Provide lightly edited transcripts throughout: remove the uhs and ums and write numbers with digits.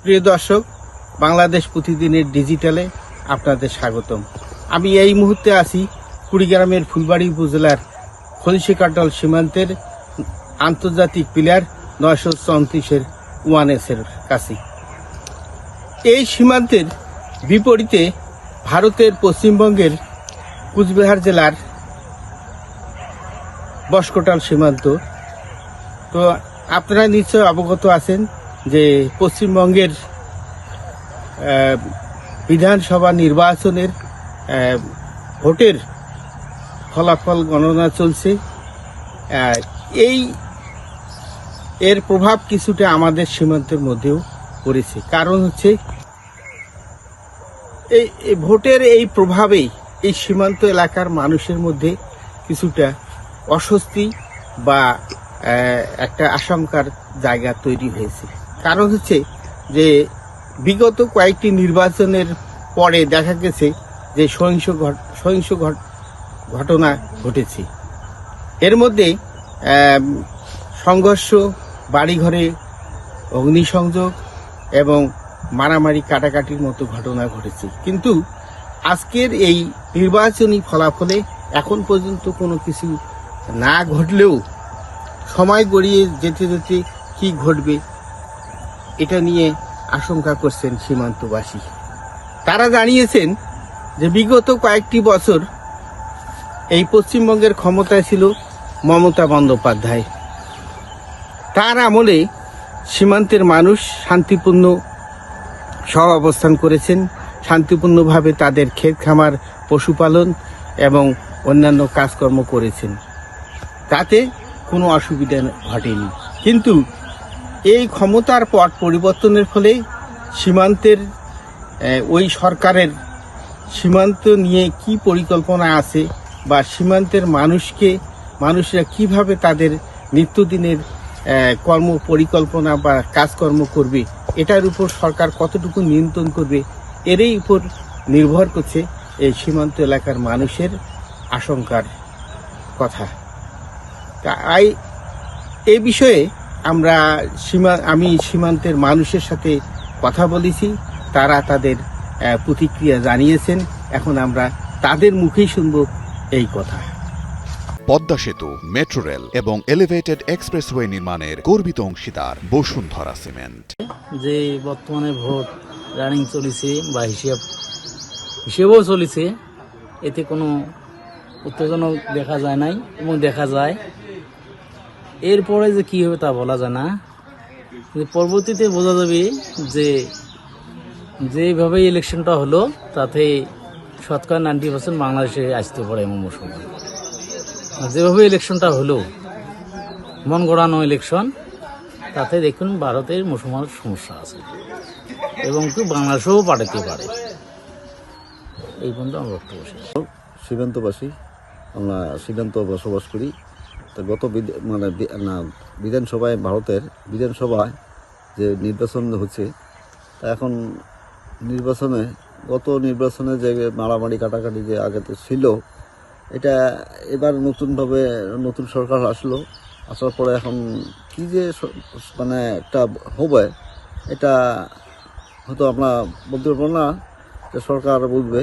প্রিয় দর্শক, বাংলাদেশ প্রতিদিনের ডিজিটালে আপনাদের স্বাগতম। আমি এই মুহূর্তে আছি কুড়িগ্রামের ফুলবাড়ি উপজেলার খলিশিকাটল সীমান্তের আন্তর্জাতিক পিলার 934-এর 1S-এর কাছে। এই সীমান্তের বিপরীতে ভারতের পশ্চিমবঙ্গের কুচবিহার জেলার বসকোটাল সীমান্ত। তো আপনারা নিশ্চয় অবগত আছেন যে পশ্চিমবঙ্গের বিধানসভা নির্বাচনের ভোটের ফলাফল গণনা চলছে। এর প্রভাব কিছুটা আমাদের সীমান্তের মধ্যেও পড়েছে। কারণ হচ্ছে এই ভোটের এই প্রভাবেই এই সীমান্ত এলাকার মানুষের মধ্যে কিছুটা অস্বস্তি বা একটা আশঙ্কার জায়গা তৈরি হয়েছে। কারণ হচ্ছে যে বিগত কয়েকটি নির্বাচনের পরে দেখা গেছে যে সহিংস ঘটনা ঘটেছে। এর মধ্যে সংঘর্ষ, বাড়িঘরে অগ্নিসংযোগ এবং মারামারি কাটাকাটির মতো ঘটনা ঘটেছে। কিন্তু আজকের এই নির্বাচনী ফলাফলে এখন পর্যন্ত কোনো কিছু না ঘটলেও সময় গড়িয়ে যেতে যেতে কি ঘটবে এটা নিয়ে আশঙ্কা করছেন সীমান্তবাসী। তারা জানিয়েছেন যে বিগত কয়েকটি বছর এই পশ্চিমবঙ্গের ক্ষমতায় ছিল মমতা বন্দ্যোপাধ্যায়। তার আমলে সীমান্তের মানুষ শান্তিপূর্ণ সহাবস্থান করেছেন, শান্তিপূর্ণভাবে তাদের ক্ষেত খামার, পশুপালন এবং অন্যান্য কাজকর্ম করেছেন, তাতে কোনো অসুবিধা ঘটেনি। কিন্তু এই ক্ষমতার পট পরিবর্তনের ফলে সীমান্তের ওই সরকারের সীমান্ত নিয়ে কি পরিকল্পনা আছে বা সীমান্তের মানুষরা কিভাবে তাদের নিত্যদিনের কর্ম পরিকল্পনা বা কাজকর্ম করবে, এটার উপর সরকার কতটুকু নিয়ন্ত্রণ করবে, এরই উপর নির্ভর করছে এই সীমান্ত এলাকার মানুষের আশঙ্কার কথা। তাই এই বিষয়ে আমি সীমান্তের মানুষের সাথে কথা বলেছি, তারা তাদের প্রতিক্রিয়া জানিয়েছেন। এখন আমরা তাদের মুখেই শুনব এই কথা। পদ্মা সেতু, মেট্রো রেল এবং এলিভেটেড এক্সপ্রেসওয়ে নির্মাণের গর্বিত অংশীদার বসুন্ধরা সিমেন্ট। যে বর্তমানে ভোট রানিং চলেছে বা হিসেবেও চলেছে, এতে কোনো উত্তেজনা দেখা যায় নাই এবং দেখা যায় এরপরে যে কী হবে তা বলা যায় না। পরবর্তীতে বোঝা যাবে যে যেভাবে ইলেকশনটা হলো তাতে শতকরা 90% বাংলাদেশে আসতে পারে এমন মৌসুম। যেভাবে ইলেকশনটা হলো, মন গড়ানো ইলেকশন, তাতে দেখুন ভারতের মুসলমানের সমস্যা আছে এবং কেউ বাংলাদেশেও পাঠাতে পারে। এই পর্যন্ত আমরা বক্তব্য শেষ। সীমান্তবাসী, আমরা সীমান্ত বসবাস করি। তো গত বিধানসভায়, ভারতের বিধানসভায় যে নির্বাচন হচ্ছে, তা এখন গত নির্বাচনে যে মারামারি কাটাকাটি যে আগে তো ছিল, এটা এবার নতুন সরকার আসার পরে এখন কি যে একটা হবে, এটা হয়তো আমরা বলতে পারবো না, যে সরকার বুঝবে।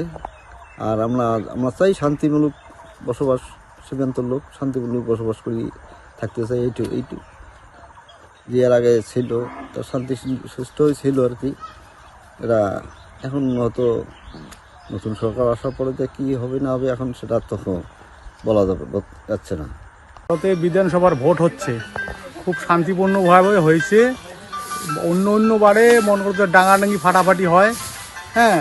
আর আমরা চাই শান্তিমূলক বসবাস, সীমান্তর লোক শান্তিমূলক বসবাস করি, থাকতে চাই। এইটু যে এর আগে ছিল তার শান্তি সুষ্ঠুই ছিল আর কি। এরা এখন হয়তো নতুন সরকার আসার পরে যে কী হবে না হবে, এখন সেটা তো বলা যাচ্ছে না। ভারতে বিধানসভার ভোট হচ্ছে, খুব শান্তিপূর্ণভাবে হয়েছে। অন্য বারে মনে করতে ডাঙাডাঙ্গি ফাটাফাটি হয়, হ্যাঁ,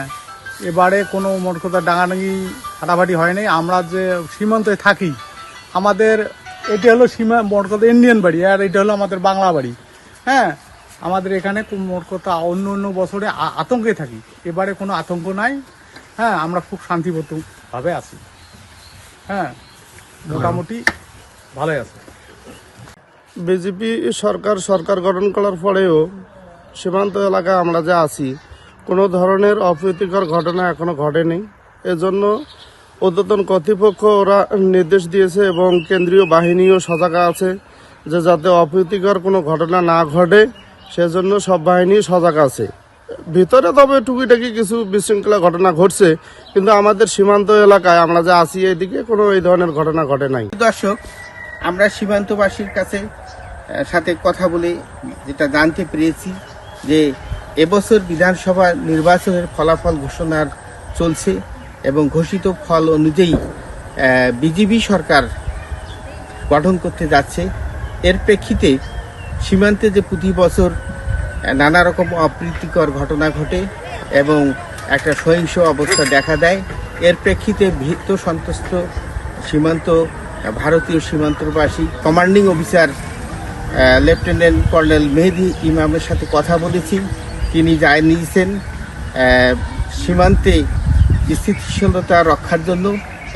এবারে কোনো মনে করতে ডাঙাডাঙ্গি ফাটাফাটি হয়নি। আমরা যে সীমান্তে থাকি, আমাদের এটা হলো মনে করতে ইন্ডিয়ান বাড়ি, আর এটা হলো আমাদের বাংলা বাড়ি। হ্যাঁ, আমাদের এখানে মোট কথা অন্য বছরে আতঙ্কে থাকি, এবারে কোনো আতঙ্ক নাই। হ্যাঁ, আমরা খুব শান্তিপূর্ণভাবে আছি। হ্যাঁ, মোটামুটি ভালোই আছে। বিজেপি সরকার গঠন করার পরেও সীমান্ত এলাকায় আমরা যে আছি, কোনো ধরনের অপ্রীতিকর ঘটনা এখনো ঘটেনি। এজন্য ঊর্ধ্বতন কর্তৃপক্ষ ওরা নির্দেশ দিয়েছে এবং কেন্দ্রীয় বাহিনীও সজাগ আছে যে যাতে অপ্রীতিকর কোনো ঘটনা না ঘটে, সেজন্য সব বাহিনী সজাগ আছে। ভিতরে তবে টুকিটাকি কিছু বিশৃঙ্খলা ঘটনা ঘটছে, কিন্তু আমাদের সীমান্ত এলাকায় আমরা যে আছি এদিকে কোনো এই ধরনের ঘটনা ঘটে নাই। দর্শক, আমরা সীমান্তবাসীর কাছে সাথে কথা বলে যেটা জানতে পেরেছি যে এবছর বিধানসভা নির্বাচনের ফলাফল ঘোষণার চলছে এবং ঘোষিত ফল অনুযায়ী বিজেপি সরকার গঠন করতে যাচ্ছে। এর প্রেক্ষিতে সীমান্তে যে প্রতি বছর নানা রকম অপ্রীতিকর ঘটনা ঘটে এবং একটা সহিংস অবস্থা দেখা দেয়, এর প্রেক্ষিতে ভীত সন্ত্রস্ত সীমান্ত ভারতীয় সীমান্তবাসী কমান্ডিং অফিসার লেফটেন্যান্ট কর্নেল মেহেদি ইমামের সাথে কথা বলেছি। তিনি জানিয়েছেন সীমান্তে স্থিতিশীলতা রক্ষার জন্য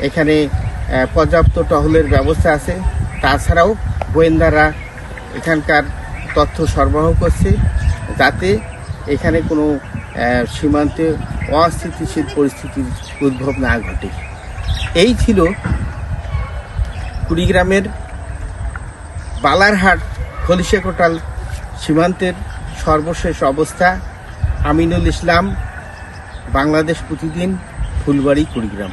এখানে পর্যাপ্ত টহলের ব্যবস্থা আছে। তাছাড়াও গোয়েন্দারা এখানকার তথ্য সরবরাহ করছে যাতে এখানে কোনো সীমান্তে অস্থিতিশীল পরিস্থিতির উদ্ভব না ঘটে। এই ছিল কুড়িগ্রামের বালারহাট খলিশাকোটাল সীমান্তের সর্বশেষ অবস্থা। আমিনুল ইসলাম, বাংলাদেশ প্রতিদিন, ফুলবাড়ি, কুড়িগ্রাম।